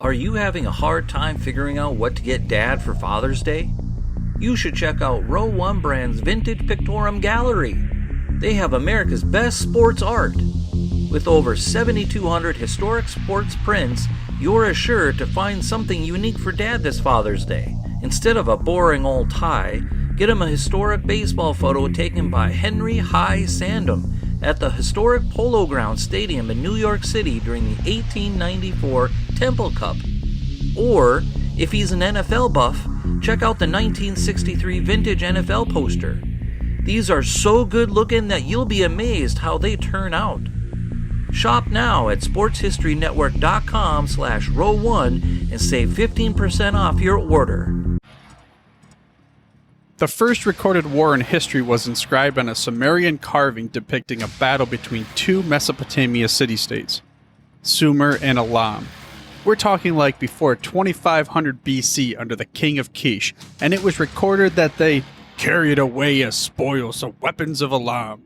Are you having a hard time figuring out what to get Dad for Father's Day? You should check out Row 1 Brand's Vintage Pictorum Gallery. They have America's best sports art. With over 7,200 historic sports prints, you're assured to find something unique for Dad this Father's Day. Instead of a boring old tie, get him a historic baseball photo taken by Henry High Sandom at the historic Polo Grounds Stadium in New York City during the 1894 Temple Cup. Or, if he's an NFL buff, check out the 1963 vintage NFL poster. These are so good looking that you'll be amazed how they turn out. Shop now at sportshistorynetwork.com/row1 and save 15% off your order. The first recorded war in history was inscribed on a Sumerian carving depicting a battle between two Mesopotamia city-states, Sumer and Elam. We're talking like before 2500 BC under the king of Kish, and it was recorded that they carried away as spoils the weapons of Elam.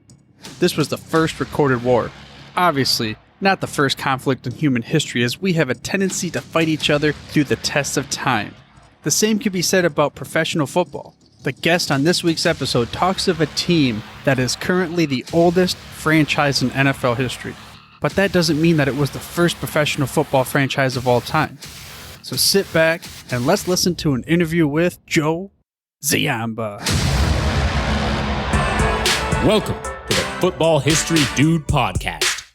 This was the first recorded war. Obviously, not the first conflict in human history, as we have a tendency to fight each other through the test of time. The same can be said about professional football. The guest on this week's episode talks of a team that is currently the oldest franchise in NFL history. But that doesn't mean that it was the first professional football franchise of all time. So sit back and let's listen to an interview with Joe Ziemba. Welcome to the Football History Dude podcast,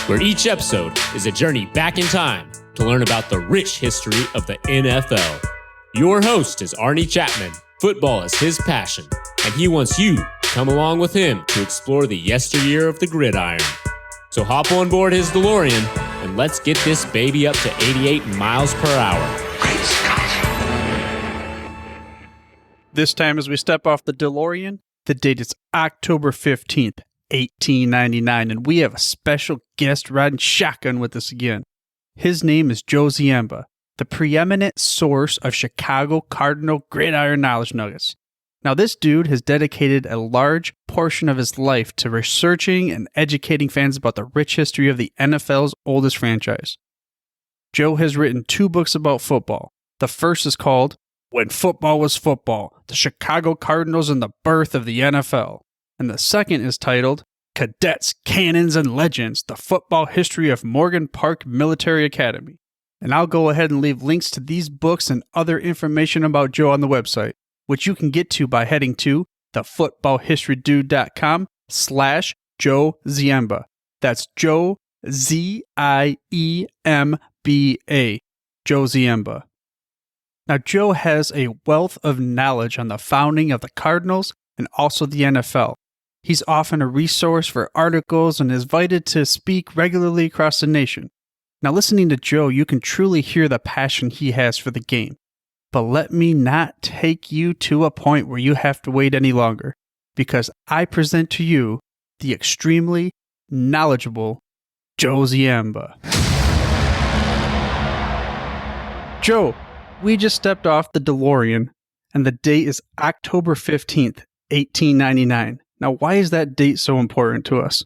where each episode is a journey back in time to learn about the rich history of the NFL. Your host is Arnie Chapman. Football is his passion, and he wants you to come along with him to explore the yesteryear of the gridiron. So hop on board his DeLorean, and let's get this baby up to 88 miles per hour. Great Scott! This time as we step off the DeLorean, the date is October 15th, 1899, and we have a special guest riding shotgun with us again. His name is Joe Ziemba, the preeminent source of Chicago Cardinal gridiron knowledge nuggets. Now, this dude has dedicated a large portion of his life to researching and educating fans about the rich history of the NFL's oldest franchise. Joe has written 2 books about football. The first is called When Football Was Football, The Chicago Cardinals and the Birth of the NFL. And the second is titled Cadets, Canons, and Legends, The Football History of Morgan Park Military Academy. And I'll go ahead and leave links to these books and other information about Joe on the website, which you can get to by heading to thefootballhistorydude.com/Joe Ziemba. That's Joe Ziemba, Joe Ziemba. Now, Joe has a wealth of knowledge on the founding of the Cardinals and also the NFL. He's often a resource for articles and is invited to speak regularly across the nation. Now, listening to Joe, you can truly hear the passion he has for the game. But let me not take you to a point where you have to wait any longer, because I present to you the extremely knowledgeable Joe Ziemba. Joe, we just stepped off the DeLorean, and the date is October 15th, 1899. Now, why is that date so important to us?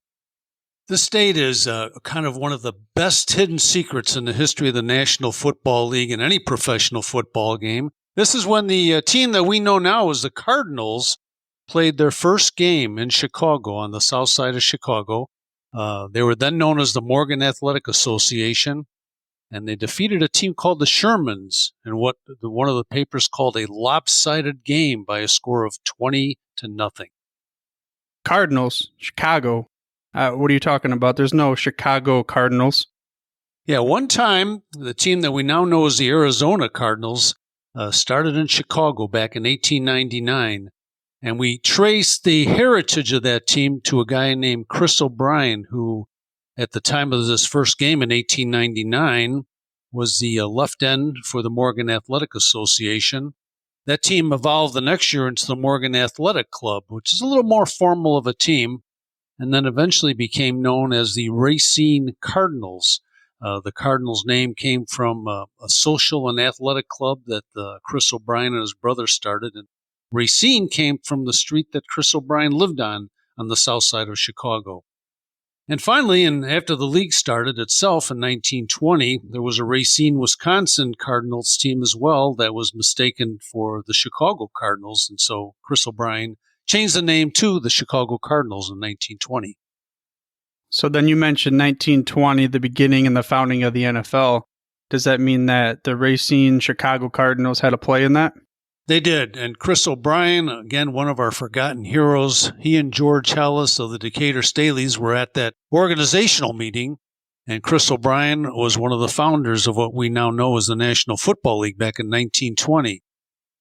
This date is kind of one of the best hidden secrets in the history of the National Football League and any professional football game. This is when the team that we know now as the Cardinals played their first game in Chicago, on the south side of Chicago. They were then known as the Morgan Athletic Association, and they defeated a team called the Shermans in what one of the papers called a lopsided game by a score of 20-0. Cardinals, Chicago. What are you talking about? There's no Chicago Cardinals. Yeah, one time, the team that we now know as the Arizona Cardinals started in Chicago back in 1899, and we traced the heritage of that team to a guy named Chris O'Brien, who, at the time of this first game in 1899, was the left end for the Morgan Athletic Association. That team evolved the next year into the Morgan Athletic Club, which is a little more formal of a team, and then eventually became known as the Racine Cardinals. The Cardinals' name came from a social and athletic club that Chris O'Brien and his brother started. And Racine came from the street that Chris O'Brien lived on the south side of Chicago. And finally, and after the league started itself in 1920, there was a Racine, Wisconsin Cardinals team as well that was mistaken for the Chicago Cardinals. And so Chris O'Brien changed the name to the Chicago Cardinals in 1920. So then you mentioned 1920, the beginning and the founding of the NFL. Does that mean that the Racine Chicago Cardinals had a play in that? They did. And Chris O'Brien, again, one of our forgotten heroes, he and George Hellis of the Decatur Staleys were at that organizational meeting. And Chris O'Brien was one of the founders of what we now know as the National Football League back in 1920.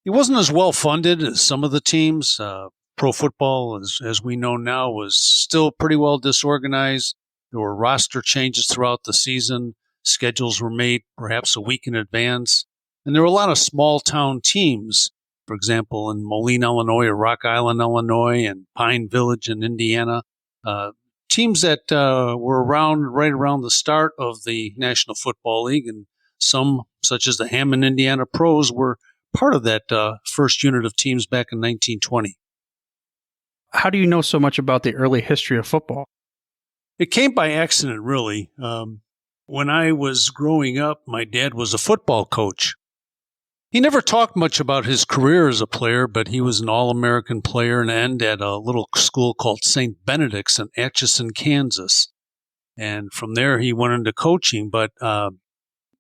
He wasn't as well funded as some of the teams. Pro football, as we know now, was still pretty well disorganized. There were roster changes throughout the season. Schedules were made perhaps a week in advance. And there were a lot of small-town teams, for example, in Moline, Illinois, or Rock Island, Illinois, and Pine Village in Indiana. Teams that were right around the start of the National Football League, and some, such as the Hammond, Indiana Pros, were part of that first unit of teams back in 1920. How do you know so much about the early history of football? It came by accident, really. When I was growing up, my dad was a football coach. He never talked much about his career as a player, but he was an All-American player and end at a little school called St. Benedict's in Atchison, Kansas. And from there, he went into coaching. But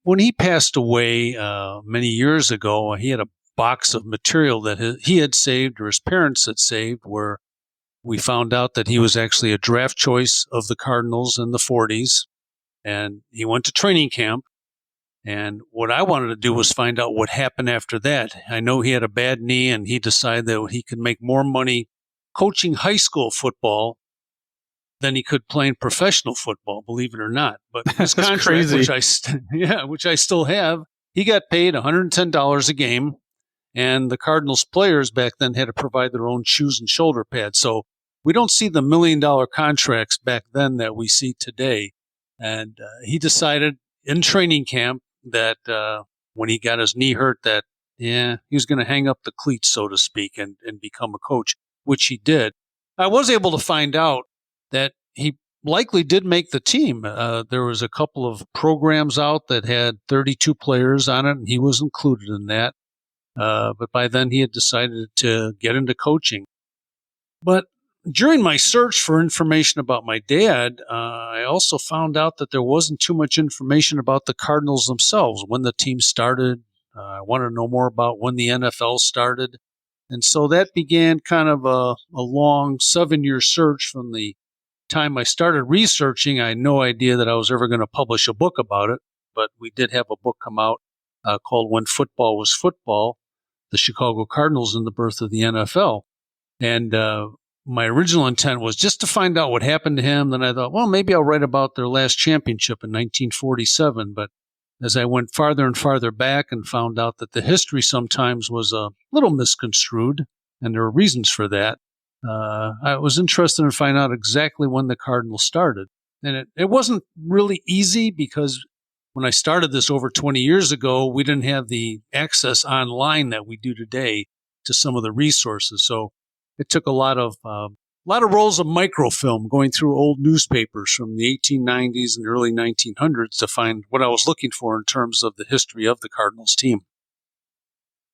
when he passed away many years ago, he had a box of material that he had saved or his parents had saved, where we found out that he was actually a draft choice of the Cardinals in the 40s. And he went to training camp. And what I wanted to do was find out what happened after that. I know he had a bad knee, and he decided that he could make more money coaching high school football than he could playing professional football, believe it or not. But his contract, crazy. which I still have, he got paid $110 a game, and the Cardinals players back then had to provide their own shoes and shoulder pads. So we don't see the $1 million contracts back then that we see today. And he decided in training camp that when he got his knee hurt, that he was going to hang up the cleats, so to speak, and become a coach, which he did. I was able to find out that he likely did make the team. There was a couple of programs out that had 32 players on it, and he was included in that. But by then he had decided to get into coaching. But during my search for information about my dad, I also found out that there wasn't too much information about the Cardinals themselves, when the team started. I wanted to know more about when the NFL started. And so that began kind of a long 7-year search from the time I started researching. I had no idea that I was ever going to publish a book about it, but we did have a book come out called When Football Was Football, The Chicago Cardinals and the Birth of the NFL. And my original intent was just to find out what happened to him. Then I thought, well, maybe I'll write about their last championship in 1947. But as I went farther and farther back and found out that the history sometimes was a little misconstrued, and there were reasons for that, I was interested in finding out exactly when the Cardinals started. And it wasn't really easy, because when I started this over 20 years ago, we didn't have the access online that we do today to some of the resources. So it took a lot of rolls of microfilm going through old newspapers from the 1890s and early 1900s to find what I was looking for in terms of the history of the Cardinals team.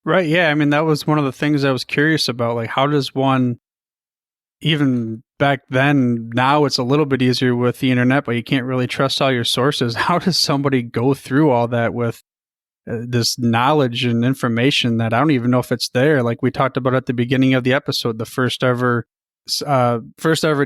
Right. Yeah. I mean, that was one of the things I was curious about. Like, how does one, even back then, now it's a little bit easier with the internet, but you can't really trust all your sources. How does somebody go through all that with this knowledge and information that I don't even know if it's there? Like we talked about at the beginning of the episode, the first ever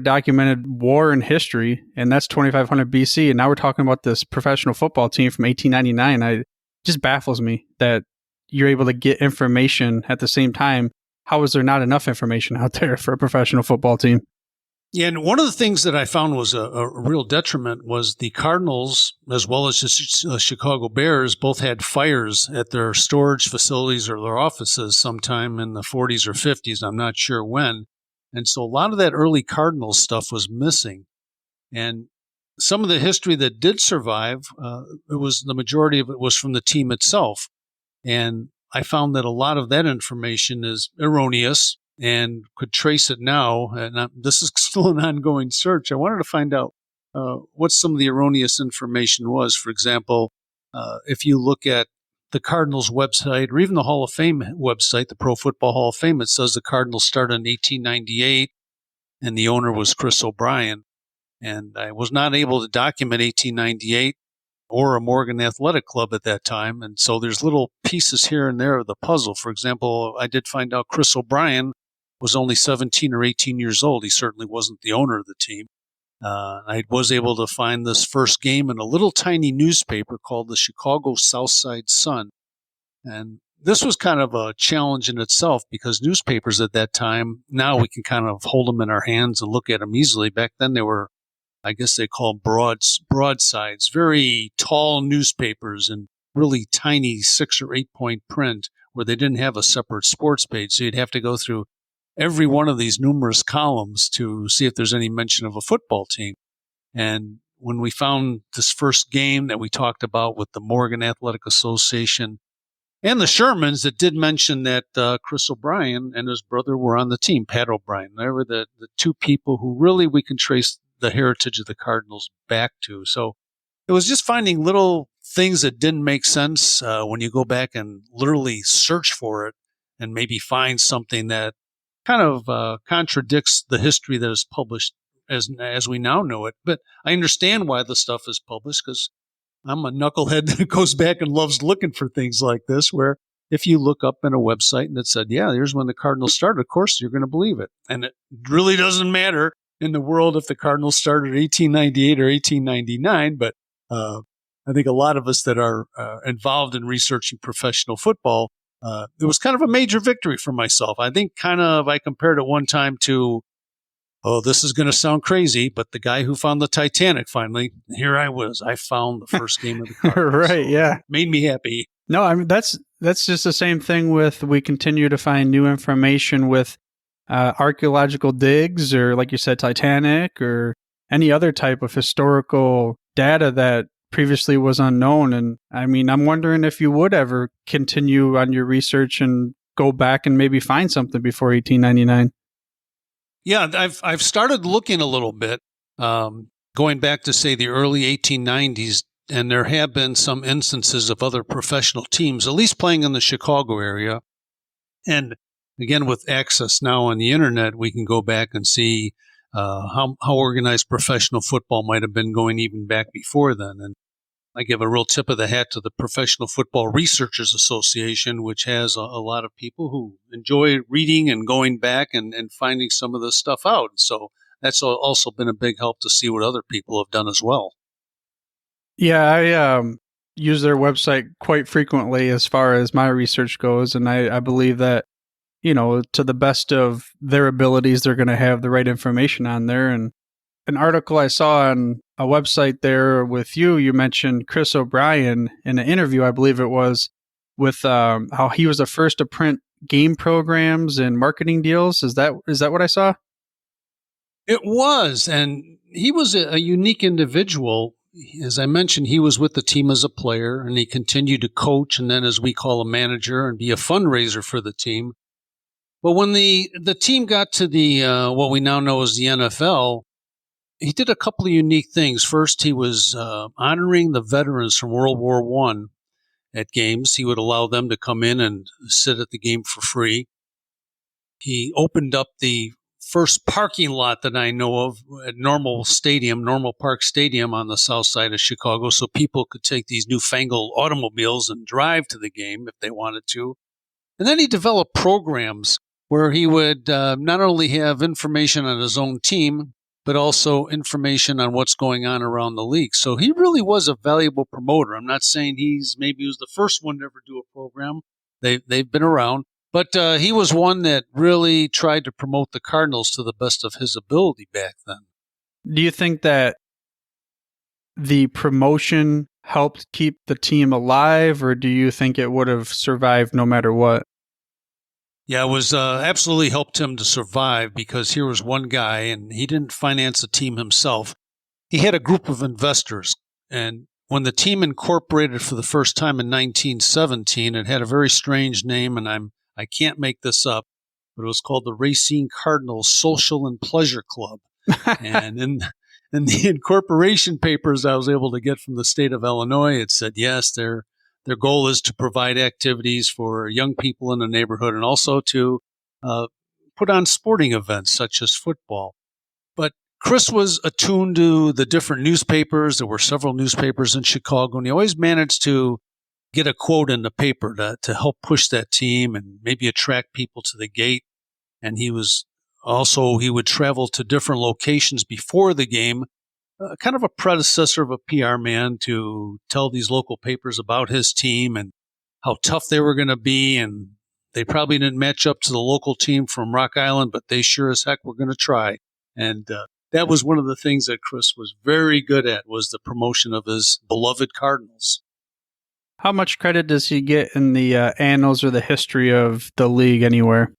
documented war in history, and that's 2500 BC. And now we're talking about this professional football team from 1899. It just baffles me that you're able to get information at the same time. How is there not enough information out there for a professional football team? Yeah, and one of the things that I found was a real detriment was the Cardinals, as well as the Chicago Bears, both had fires at their storage facilities or their offices sometime in the 40s or 50s. I'm not sure when. And so a lot of that early Cardinals stuff was missing. And some of the history that did survive, the majority of it was from the team itself. And I found that a lot of that information is erroneous and could trace it now. And this is still an ongoing search. I wanted to find out what some of the erroneous information was. For example, if you look at the Cardinals website or even the Hall of Fame website, the Pro Football Hall of Fame, it says the Cardinals started in 1898 and the owner was Chris O'Brien. And I was not able to document 1898 or a Morgan Athletic Club at that time. And so there's little pieces here and there of the puzzle. For example, I did find out Chris O'Brien was only 17 or 18 years old. He certainly wasn't the owner of the team. I was able to find this first game in a little tiny newspaper called the Chicago Southside Sun. And this was kind of a challenge in itself because newspapers at that time, now we can kind of hold them in our hands and look at them easily. Back then they were, I guess they call them broadsides, very tall newspapers and really tiny 6 or 8 point print where they didn't have a separate sports page. So you'd have to go through every one of these numerous columns to see if there's any mention of a football team. And when we found this first game that we talked about with the Morgan Athletic Association and the Shermans, that did mention that Chris O'Brien and his brother were on the team, Pat O'Brien. They were the two people who really we can trace the heritage of the Cardinals back to. So it was just finding little things that didn't make sense when you go back and literally search for it and maybe find something that kind of contradicts the history that is published as we now know it. But I understand why the stuff is published because I'm a knucklehead that goes back and loves looking for things like this, where if you look up in a website and it said, yeah, here's when the Cardinals started, of course, you're going to believe it. And it really doesn't matter in the world if the Cardinals started 1898 or 1899. But I think a lot of us that are involved in researching professional football, it was kind of a major victory for myself. I think I compared it one time to, this is going to sound crazy, but the guy who found the Titanic finally, here I was. I found the first game of the Cardinals. Right, so yeah. Made me happy. No, I mean, that's just the same thing with, we continue to find new information with archaeological digs or, like you said, Titanic or any other type of historical data that previously was unknown. And I mean, I'm wondering if you would ever continue on your research and go back and maybe find something before 1899. Yeah, I've started looking a little bit, going back to, say, the early 1890s, and there have been some instances of other professional teams, at least playing in the Chicago area. And again, with access now on the internet, we can go back and see how organized professional football might have been going even back before then. And I give a real tip of the hat to the Professional Football Researchers Association, which has a lot of people who enjoy reading and going back and finding some of this stuff out. So that's also been a big help to see what other people have done as well. Yeah, I use their website quite frequently as far as my research goes, and I believe that, you know, to the best of their abilities, they're going to have the right information on there. And an article I saw on a website there with you mentioned Chris O'Brien in an interview, I believe it was, with how he was the first to print game programs and marketing deals. Is that what I saw? It was, and he was a unique individual. As I mentioned, he was with the team as a player, and he continued to coach, and then, as we call, a manager, and be a fundraiser for the team. But when the team got to the what we now know as the NFL, he did a couple of unique things. First, he was honoring the veterans from World War I at games. He would allow them to come in and sit at the game for free. He opened up the first parking lot that I know of at Normal Park Stadium on the south side of Chicago, so people could take these newfangled automobiles and drive to the game if they wanted to. And then he developed programs where he would not only have information on his own team, but also information on what's going on around the league. So he really was a valuable promoter. I'm not saying he was the first one to ever do a program. They've been around. But he was one that really tried to promote the Cardinals to the best of his ability back then. Do you think that the promotion helped keep the team alive, or do you think it would have survived no matter what? Yeah, it was absolutely helped him to survive, because here was one guy, and he didn't finance the team himself. He had a group of investors, and when the team incorporated for the first time in 1917, it had a very strange name, and I can't make this up, but it was called the Racine Cardinals Social and Pleasure Club. And in the incorporation papers I was able to get from the state of Illinois, it said, yes, their goal is to provide activities for young people in the neighborhood and also to put on sporting events such as football. But Chris was attuned to the different newspapers. There were several newspapers in Chicago, and he always managed to get a quote in the paper to help push that team and maybe attract people to the gate. And he would travel to different locations before the game, kind of a predecessor of a PR man, to tell these local papers about his team and how tough they were going to be. And they probably didn't match up to the local team from Rock Island, but they sure as heck were going to try. And that was one of the things that Chris was very good at, was the promotion of his beloved Cardinals. How much credit does he get in the annals or the history of the league anywhere?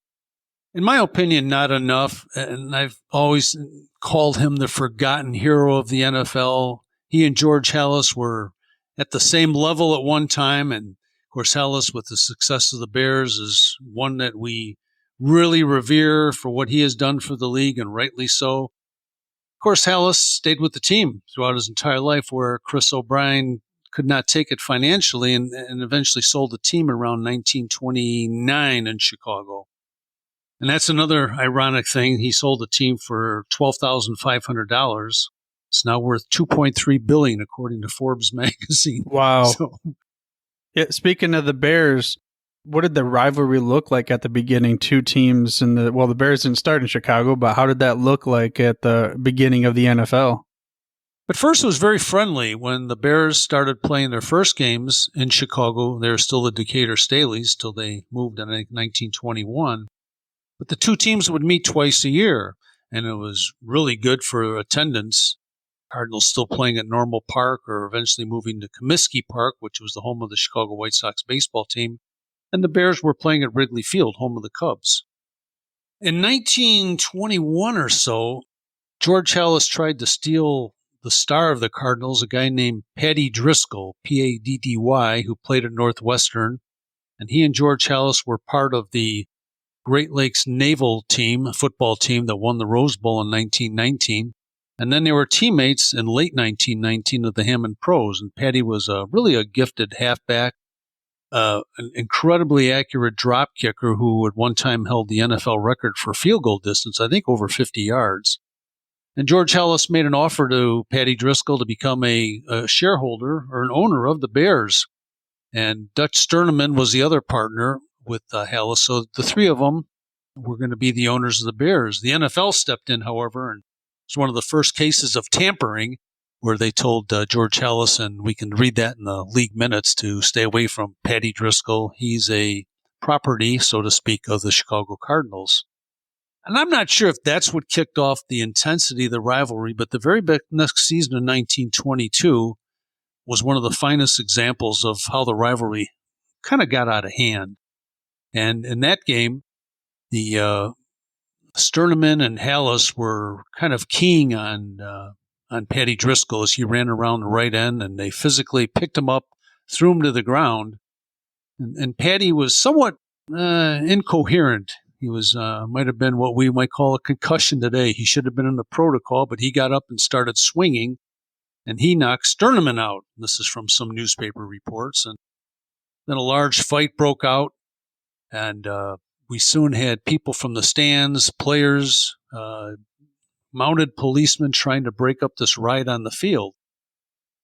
In my opinion, not enough. And I've always called him the forgotten hero of the NFL. He and George Halas were at the same level at one time. And of course, Halas, with the success of the Bears, is one that we really revere for what he has done for the league, and rightly so. Of course, Halas stayed with the team throughout his entire life, where Chris O'Brien could not take it financially and eventually sold the team around 1929 in Chicago. And that's another ironic thing. He sold the team for $12,500. It's now worth $2.3 billion, according to Forbes magazine. Wow. So, yeah, speaking of the Bears, what did the rivalry look like at the beginning? Two teams the Bears didn't start in Chicago, but how did that look like at the beginning of the NFL? At first, it was very friendly. When the Bears started playing their first games in Chicago, they were still the Decatur Staleys till they moved in 1921. But the two teams would meet twice a year, and it was really good for attendance. Cardinals still playing at Normal Park, or eventually moving to Comiskey Park, which was the home of the Chicago White Sox baseball team. And the Bears were playing at Wrigley Field, home of the Cubs. In 1921 or so, George Halas tried to steal the star of the Cardinals, a guy named Paddy Driscoll, Paddy, who played at Northwestern. And he and George Halas were part of the Great Lakes Naval team, a football team that won the Rose Bowl in 1919. And then they were teammates in late 1919 of the Hammond Pros. And Paddy was really a gifted halfback, an incredibly accurate drop kicker who at one time held the NFL record for field goal distance, I think over 50 yards. And George Halas made an offer to Paddy Driscoll to become a shareholder or an owner of the Bears. And Dutch Sterneman was the other partner with Halas. So the three of them were going to be the owners of the Bears. The NFL stepped in, however, and it was one of the first cases of tampering where they told George Halas, and we can read that in the league minutes, to stay away from Paddy Driscoll. He's a property, so to speak, of the Chicago Cardinals. And I'm not sure if that's what kicked off the intensity of the rivalry, but the very next season in 1922 was one of the finest examples of how the rivalry kind of got out of hand. And in that game, the Sterneman and Halas were kind of keying on Paddy Driscoll as he ran around the right end, and they physically picked him up, threw him to the ground. And Paddy was somewhat incoherent. He was might have been what we might call a concussion today. He should have been in the protocol, but he got up and started swinging, and he knocked Sterneman out. This is from some newspaper reports. And then a large fight broke out, and we soon had people from the stands, players, mounted policemen trying to break up this riot on the field.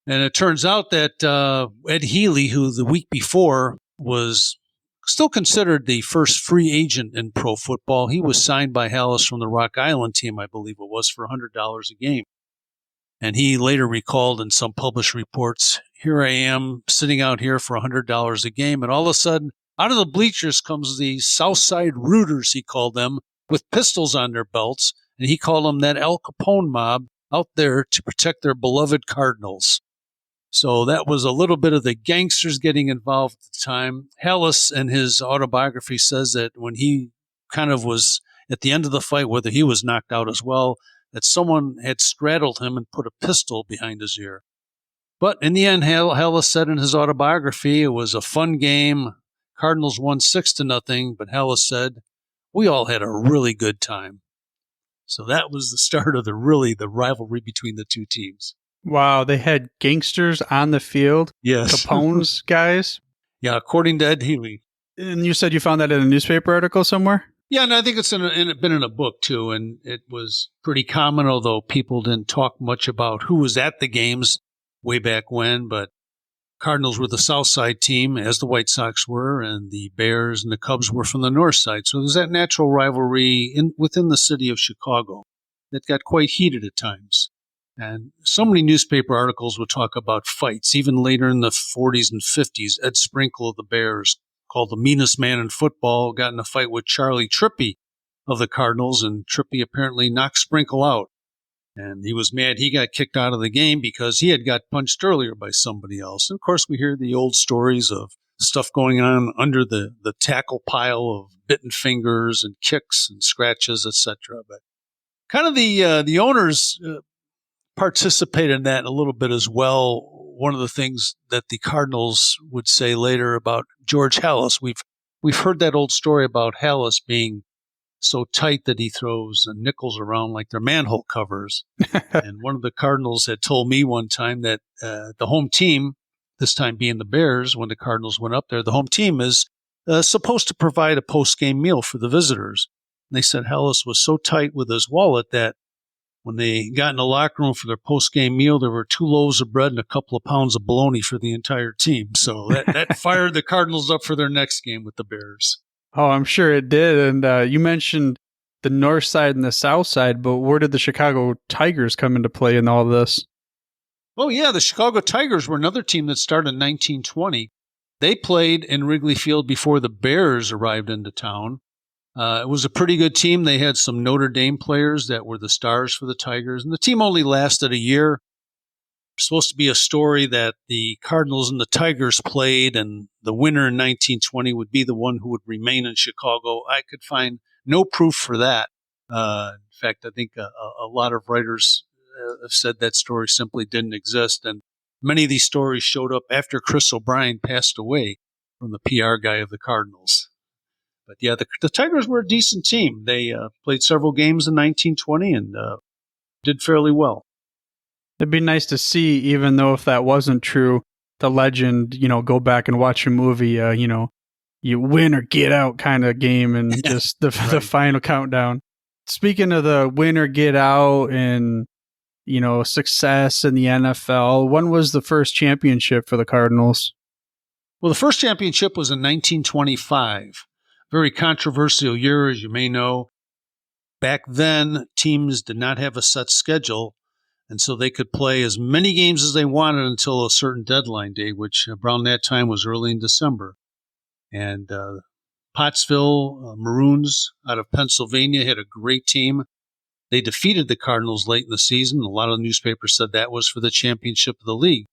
And it turns out that Ed Healy, who the week before was still considered the first free agent in pro football, he was signed by Halas from the Rock Island team, I believe it was, for $100 a game. And he later recalled in some published reports, here I am sitting out here for $100 a game, and all of a sudden, out of the bleachers comes the Southside Rooters, he called them, with pistols on their belts, and he called them that Al Capone mob out there to protect their beloved Cardinals. So that was a little bit of the gangsters getting involved at the time. Halas, in his autobiography, says that when he kind of was at the end of the fight, whether he was knocked out as well, that someone had straddled him and put a pistol behind his ear. But in the end, Halas said in his autobiography, it was a fun game. Cardinals won 6-0, but Halas said, we all had a really good time. So that was the start of the rivalry between the two teams. Wow, they had gangsters on the field. Yes. Capone's guys. Yeah, according to Ed Healy. And you said you found that in a newspaper article somewhere? Yeah, and I think it's been in a book too, and it was pretty common, although people didn't talk much about who was at the games way back when, but Cardinals were the South Side team, as the White Sox were, and the Bears and the Cubs were from the North Side. So there's that natural rivalry within the city of Chicago that got quite heated at times. And so many newspaper articles would talk about fights. Even later in the 40s and 50s, Ed Sprinkle of the Bears, called the meanest man in football, got in a fight with Charlie Trippi of the Cardinals, and Trippi apparently knocked Sprinkle out. And he was mad he got kicked out of the game because he had got punched earlier by somebody else. And of course, we hear the old stories of stuff going on under the tackle pile of bitten fingers and kicks and scratches, etc. But kind of the owners participated in that a little bit as well. One of the things that the Cardinals would say later about George Halas, we've heard that old story about Halas being so tight that he throws nickels around like they're manhole covers. And one of the Cardinals had told me one time that the home team, this time being the Bears, when the Cardinals went up there, the home team is supposed to provide a post-game meal for the visitors. And they said Halas was so tight with his wallet that when they got in the locker room for their post-game meal, there were 2 loaves of bread and a couple of pounds of bologna for the entire team. So that fired the Cardinals up for their next game with the Bears. Oh, I'm sure it did. And you mentioned the north side and the south side, but where did the Chicago Tigers come into play in all this? Oh, yeah, the Chicago Tigers were another team that started in 1920. They played in Wrigley Field before the Bears arrived into town. It was a pretty good team. They had some Notre Dame players that were the stars for the Tigers, and the team only lasted a year. Supposed to be a story that the Cardinals and the Tigers played, and the winner in 1920 would be the one who would remain in Chicago. I could find no proof for that. In fact, I think a lot of writers have said that story simply didn't exist, and many of these stories showed up after Chris O'Brien passed away from the PR guy of the Cardinals. But yeah, the Tigers were a decent team. They played several games in 1920 and did fairly well. It'd be nice to see, even though if that wasn't true, the legend, go back and watch a movie, you win or get out kind of game and just the final countdown. Speaking of the win or get out and, success in the NFL, when was the first championship for the Cardinals? Well, the first championship was in 1925. Very controversial year, as you may know. Back then, teams did not have a set schedule, and so they could play as many games as they wanted until a certain deadline day, which around that time was early in December. And Pottsville Maroons out of Pennsylvania had a great team. They defeated the Cardinals late in the season. A lot of newspapers said that was for the championship of the league.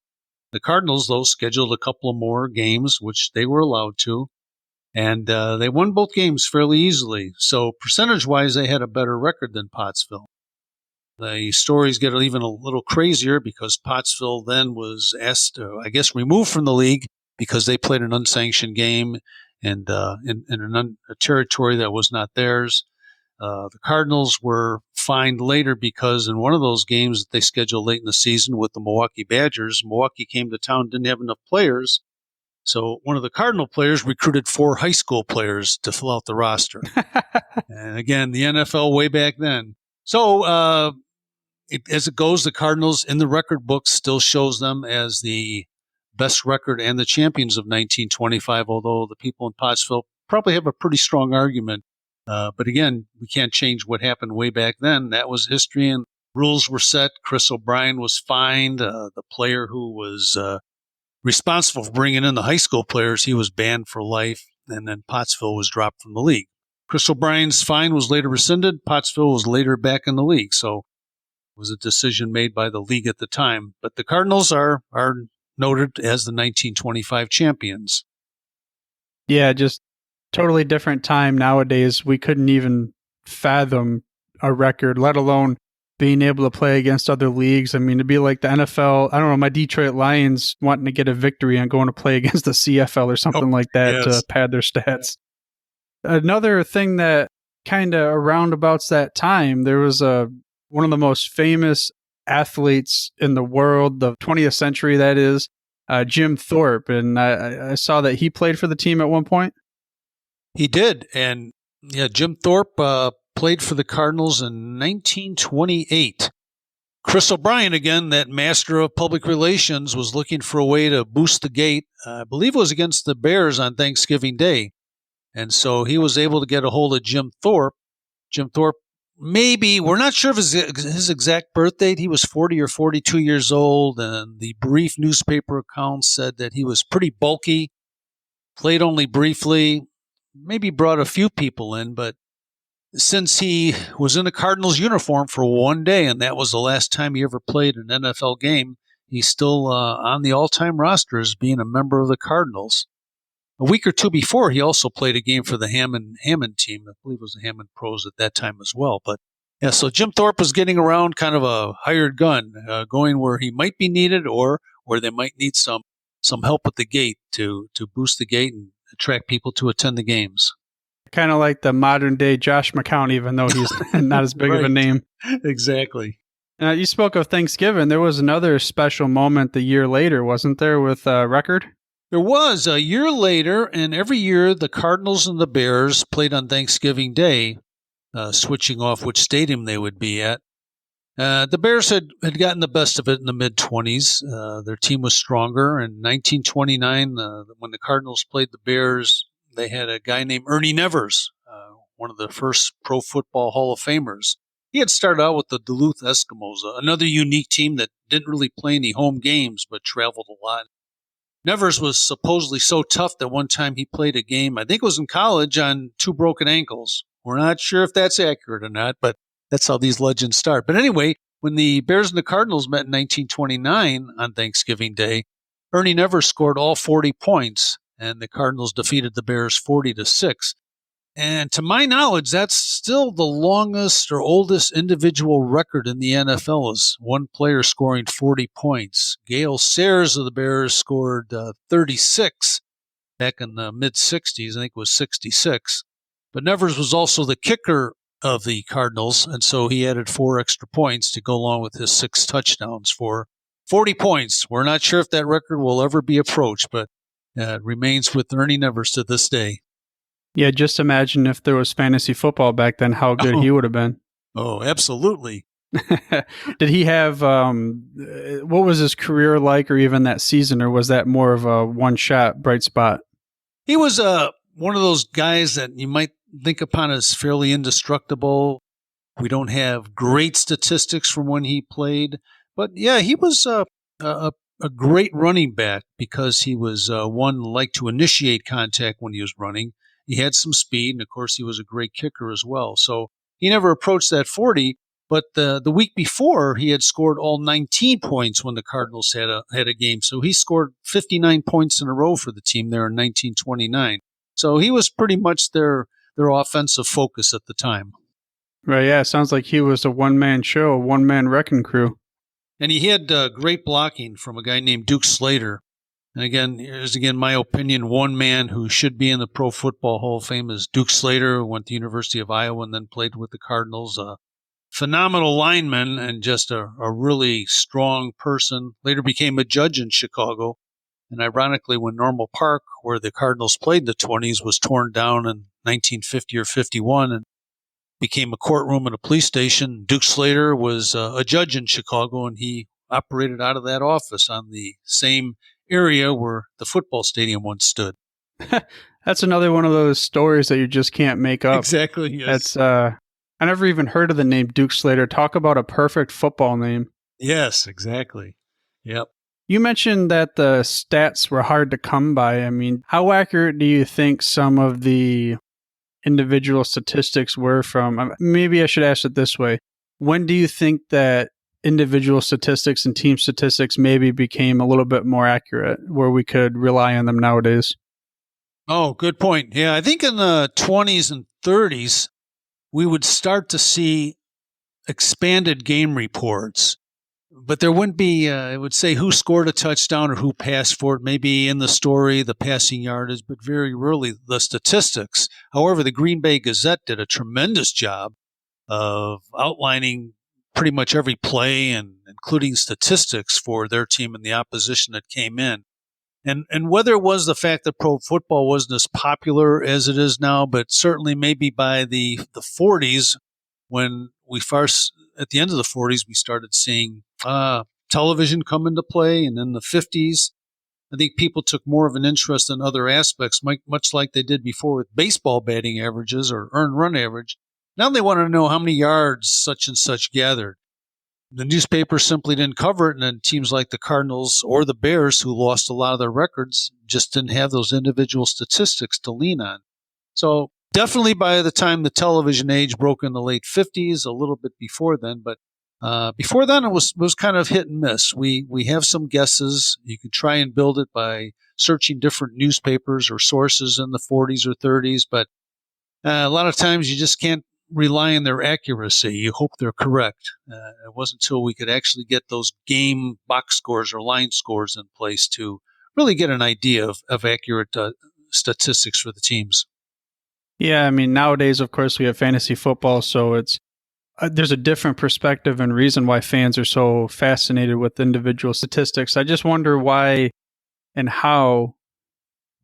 The Cardinals, though, scheduled a couple of more games, which they were allowed to. And they won both games fairly easily. So percentage-wise, they had a better record than Pottsville. The stories get even a little crazier because Pottsville then was asked, removed from the league because they played an unsanctioned game and in a territory that was not theirs. The Cardinals were fined later because in one of those games that they scheduled late in the season with the Milwaukee Badgers, Milwaukee came to town, didn't have enough players. So one of the Cardinal players recruited 4 high school players to fill out the roster. And again, the NFL way back then. So as it goes, the Cardinals in the record books still shows them as the best record and the champions of 1925, although the people in Pottsville probably have a pretty strong argument. But again, we can't change what happened way back then. That was history and rules were set. Chris O'Brien was fined. The player who was responsible for bringing in the high school players, he was banned for life, and then Pottsville was dropped from the league. Chris O'Brien's fine was later rescinded. Pottsville was later back in the league, so it was a decision made by the league at the time. But the Cardinals are noted as the 1925 champions. Yeah, just totally different time nowadays. We couldn't even fathom a record, let alone being able to play against other leagues. I mean, it'd be like the NFL, I don't know, my Detroit Lions wanting to get a victory and going to play against the CFL or something like that to pad their stats. Another thing that kind of around about that time, there was one of the most famous athletes in the world, the 20th century, that is, Jim Thorpe. And I saw that he played for the team at one point. He did. And yeah, Jim Thorpe played for the Cardinals in 1928. Chris O'Brien, again, that master of public relations, was looking for a way to boost the gate. I believe it was against the Bears on Thanksgiving Day. And so he was able to get a hold of Jim Thorpe. Jim Thorpe, maybe, we're not sure of his exact birth date. He was 40 or 42 years old. And the brief newspaper accounts said that he was pretty bulky, played only briefly, maybe brought a few people in, but since he was in a Cardinals uniform for one day, and that was the last time he ever played an NFL game, he's still on the all-time roster as being a member of the Cardinals. A week or two before, he also played a game for the Hammond team. I believe it was the Hammond Pros at that time as well. But yeah, so Jim Thorpe was getting around, kind of a hired gun, going where he might be needed or where they might need some help with the gate to boost the gate and attract people to attend the games. Kind of like the modern day Josh McCown, even though he's not as big of a name. Exactly. You spoke of Thanksgiving. There was another special moment the year later, wasn't there, with record? There was a year later, and every year the Cardinals and the Bears played on Thanksgiving Day, switching off which stadium they would be at. The Bears had gotten the best of it in the mid-20s. Their team was stronger. In 1929, when the Cardinals played the Bears, they had a guy named Ernie Nevers, one of the first Pro Football Hall of Famers. He had started out with the Duluth Eskimos, another unique team that didn't really play any home games but traveled a lot. Nevers was supposedly so tough that one time he played a game, I think it was in college, on 2 broken ankles. We're not sure if that's accurate or not, but that's how these legends start. But anyway, when the Bears and the Cardinals met in 1929 on Thanksgiving Day, Ernie Nevers scored all 40 points, and the Cardinals defeated the Bears 40-6. And to my knowledge, that's still the longest or oldest individual record in the NFL, is one player scoring 40 points. Gale Sayers of the Bears scored 36 back in the mid-60s. I think it was 66. But Nevers was also the kicker of the Cardinals, and so he added 4 extra points to go along with his 6 touchdowns for 40 points. We're not sure if that record will ever be approached, but it remains with Ernie Nevers to this day. Yeah, just imagine if there was fantasy football back then, how good he would have been. Oh, absolutely. Did he have, what was his career like, or even that season, or was that more of a one-shot bright spot? He was one of those guys that you might think upon as fairly indestructible. We don't have great statistics from when he played, but yeah, he was a great running back because he was one liked to initiate contact when he was running. He had some speed, and of course, he was a great kicker as well. So he never approached that 40, but the week before, he had scored all 19 points when the Cardinals had a game. So he scored 59 points in a row for the team there in 1929. So he was pretty much their offensive focus at the time. Right, yeah, sounds like he was a one-man show, a one-man wrecking crew. And he had great blocking from a guy named Duke Slater. And again, here's my opinion, one man who should be in the Pro Football Hall of Fame is Duke Slater, who went to the University of Iowa and then played with the Cardinals. A phenomenal lineman and just a really strong person. Later became a judge in Chicago. And ironically, when Normal Park, where the Cardinals played in the 20s, was torn down in 1950 or 51 and became a courtroom and a police station, Duke Slater was a judge in Chicago, and he operated out of that office on the same area where the football stadium once stood. That's another one of those stories that you just can't make up. Exactly, yes. That's I never even heard of the name Duke Slater. Talk about a perfect football name. Yes, exactly. Yep. You mentioned that the stats were hard to come by. I mean, how accurate do you think some of the individual statistics were from? Maybe I should ask it this way. When do you think that individual statistics and team statistics maybe became a little bit more accurate, where we could rely on them nowadays? Oh, good point. Yeah, I think in the 20s and 30s, we would start to see expanded game reports But there wouldn't be, it would say who scored a touchdown or who passed for it, maybe in the story, the passing yardage, but very rarely the statistics. However, the Green Bay Gazette did a tremendous job of outlining pretty much every play and including statistics for their team and the opposition that came in. And whether it was the fact that pro football wasn't as popular as it is now, but certainly maybe by the 40s, when we first, at the end of the 40s, we started seeing television come into play. And in the 50s, I think people took more of an interest in other aspects, much like they did before with baseball batting averages or earned run average. Now they want to know how many yards such and such gathered. The newspapers simply didn't cover it, and then teams like the Cardinals or the Bears, who lost a lot of their records, just didn't have those individual statistics to lean on. So definitely by the time the television age broke in the late 50s, a little bit before then, but before then it was kind of hit and miss. We have some guesses. You could try and build it by searching different newspapers or sources in the 40s or 30s, but a lot of times you just can't rely on their accuracy. You hope they're correct. It wasn't until we could actually get those game box scores or line scores in place to really get an idea of accurate statistics for the teams. Yeah, I mean, nowadays, of course, we have fantasy football, so it's there's a different perspective and reason why fans are so fascinated with individual statistics. I just wonder why and how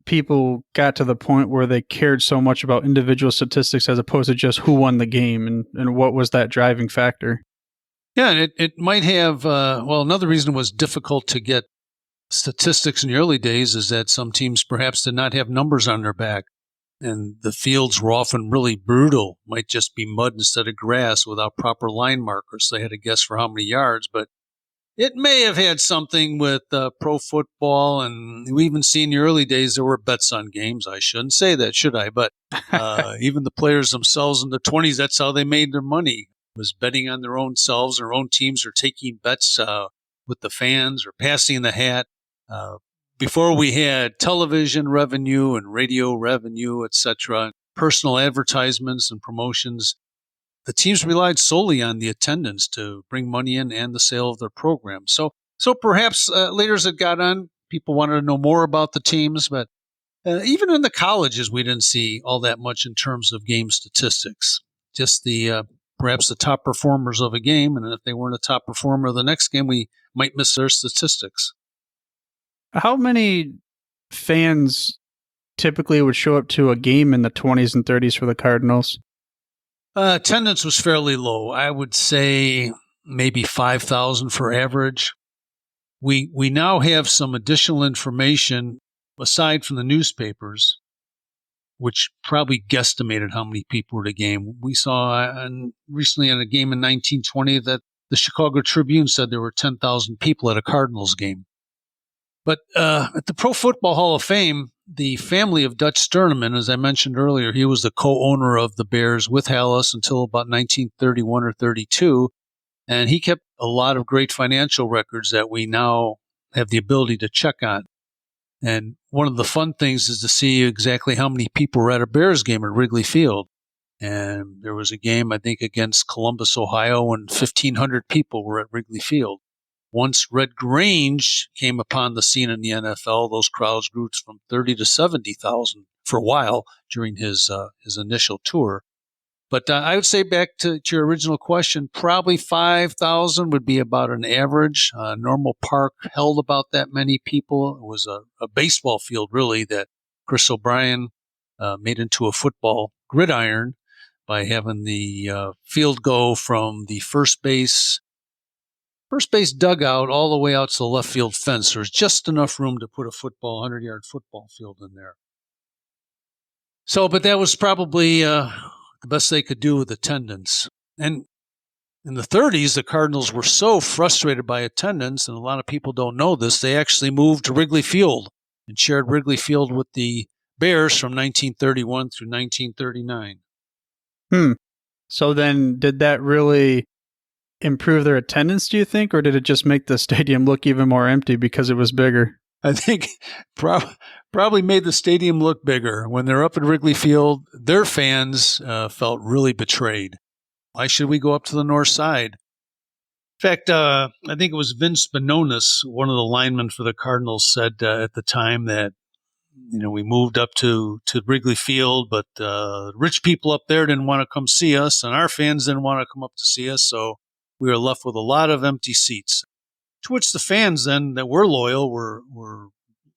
people got to the point where they cared so much about individual statistics as opposed to just who won the game and what was that driving factor. Yeah, and it might have, another reason it was difficult to get statistics in the early days is that some teams perhaps did not have numbers on their back, and the fields were often really brutal, might just be mud instead of grass without proper line markers. So they had to guess for how many yards, but it may have had something with pro football, and we even see in the early days there were bets on games. I shouldn't say that, should I? But even the players themselves in the 20s, that's how they made their money, was betting on their own selves, their own teams, or taking bets with the fans or passing the hat. Before we had television revenue and radio revenue, etc., personal advertisements and promotions, the teams relied solely on the attendance to bring money in and the sale of their programs. So perhaps later as it got on, people wanted to know more about the teams, but even in the colleges, we didn't see all that much in terms of game statistics. Just the perhaps the top performers of a game, and if they weren't a top performer of the next game, we might miss their statistics. How many fans typically would show up to a game in the 20s and 30s for the Cardinals? Attendance was fairly low. I would say maybe 5,000 for average. We now have some additional information aside from the newspapers, which probably guesstimated how many people were at a game. We saw recently in a game in 1920 that the Chicago Tribune said there were 10,000 people at a Cardinals game. But at the Pro Football Hall of Fame, the family of Dutch Sterneman, as I mentioned earlier, he was the co-owner of the Bears with Halas until about 1931 or 32, and he kept a lot of great financial records that we now have the ability to check on. And one of the fun things is to see exactly how many people were at a Bears game at Wrigley Field. And there was a game, I think, against Columbus, Ohio, and 1,500 people were at Wrigley Field. Once Red Grange came upon the scene in the NFL, those crowds grew from 30 to 70,000 for a while during his initial tour. But I would say back to your original question, probably 5,000 would be about an average. Normal Park held about that many people. It was a baseball field, really, that Chris O'Brien made into a football gridiron by having the field go from the first base dugout all the way out to the left field fence. There's just enough room to put a 100-yard football field in there. So, but that was probably the best they could do with attendance. And in the 30s, the Cardinals were so frustrated by attendance, and a lot of people don't know this, they actually moved to Wrigley Field and shared Wrigley Field with the Bears from 1931 through 1939. So then did that really improve their attendance, do you think, or did it just make the stadium look even more empty because it was bigger? I think probably made the stadium look bigger. When they're up at Wrigley Field, their fans felt really betrayed. Why should we go up to the north side? In fact, I think it was Vince Bononis, one of the linemen for the Cardinals, said at the time that, we moved up to Wrigley Field, but rich people up there didn't want to come see us, and our fans didn't want to come up to see us, so we were left with a lot of empty seats. To which the fans then that were loyal were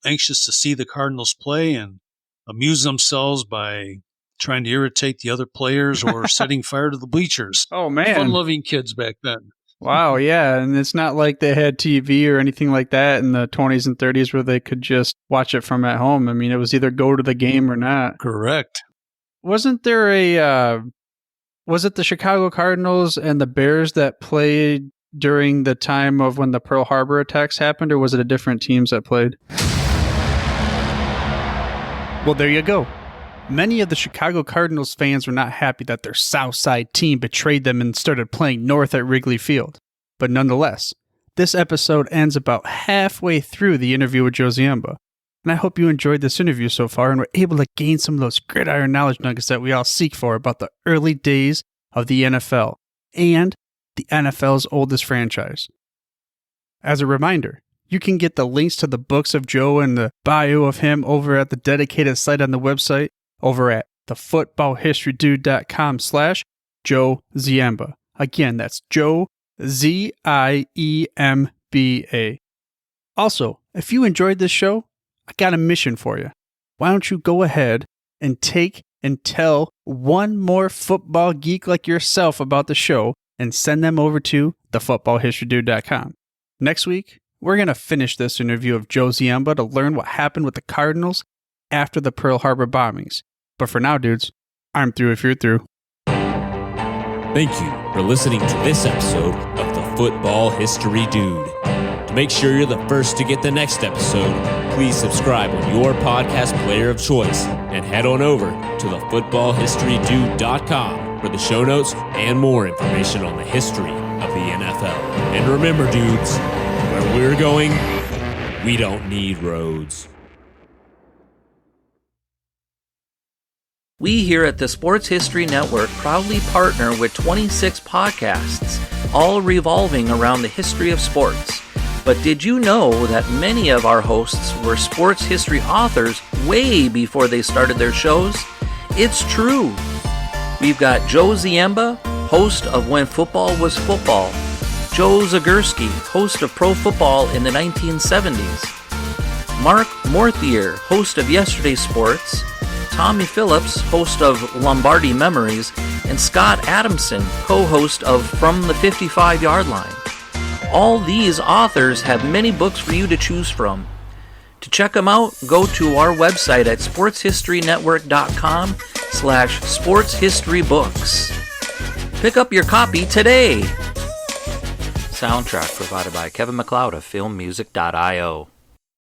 anxious to see the Cardinals play and amuse themselves by trying to irritate the other players or setting fire to the bleachers. Oh, man. Fun-loving kids back then. Wow, yeah, and it's not like they had TV or anything like that in the 20s and 30s where they could just watch it from at home. I mean, it was either go to the game or not. Correct. Wasn't there was it the Chicago Cardinals and the Bears that played during the time of when the Pearl Harbor attacks happened, or was it a different teams that played? Well, there you go. Many of the Chicago Cardinals fans were not happy that their South Side team betrayed them and started playing north at Wrigley Field. But nonetheless, this episode ends about halfway through the interview with Joe Ziemba. And I hope you enjoyed this interview so far and were able to gain some of those gridiron knowledge nuggets that we all seek for about the early days of the NFL and the NFL's oldest franchise. As a reminder, you can get the links to the books of Joe and the bio of him over at the dedicated site on the website over at thefootballhistorydude.com/Joe Ziemba. Again, that's Joe Ziemba. Also, if you enjoyed this show, I got a mission for you. Why don't you go ahead and take and tell one more football geek like yourself about the show and send them over to thefootballhistorydude.com. Next week, we're going to finish this interview of Joe Ziemba to learn what happened with the Cardinals after the Pearl Harbor bombings. But for now, dudes, I'm through if you're through. Thank you for listening to this episode of The Football History Dude. To make sure you're the first to get the next episode, please subscribe on your podcast player of choice and head on over to thefootballhistorydude.com for the show notes and more information on the history of the NFL. And remember, dudes, where we're going, we don't need roads. We here at the Sports History Network proudly partner with 26 podcasts, all revolving around the history of sports. But did you know that many of our hosts were sports history authors way before they started their shows? It's true. We've got Joe Ziemba, host of When Football Was Football, Joe Zagurski, host of Pro Football in the 1970s, Mark Morthier, host of Yesterday's Sports, Tommy Phillips, host of Lombardi Memories, and Scott Adamson, co-host of From the 55-Yard Line. All these authors have many books for you to choose from. To check them out, go to our website at sportshistorynetwork.com/sportshistorybooks. Pick up your copy today. Soundtrack provided by Kevin MacLeod of filmmusic.io.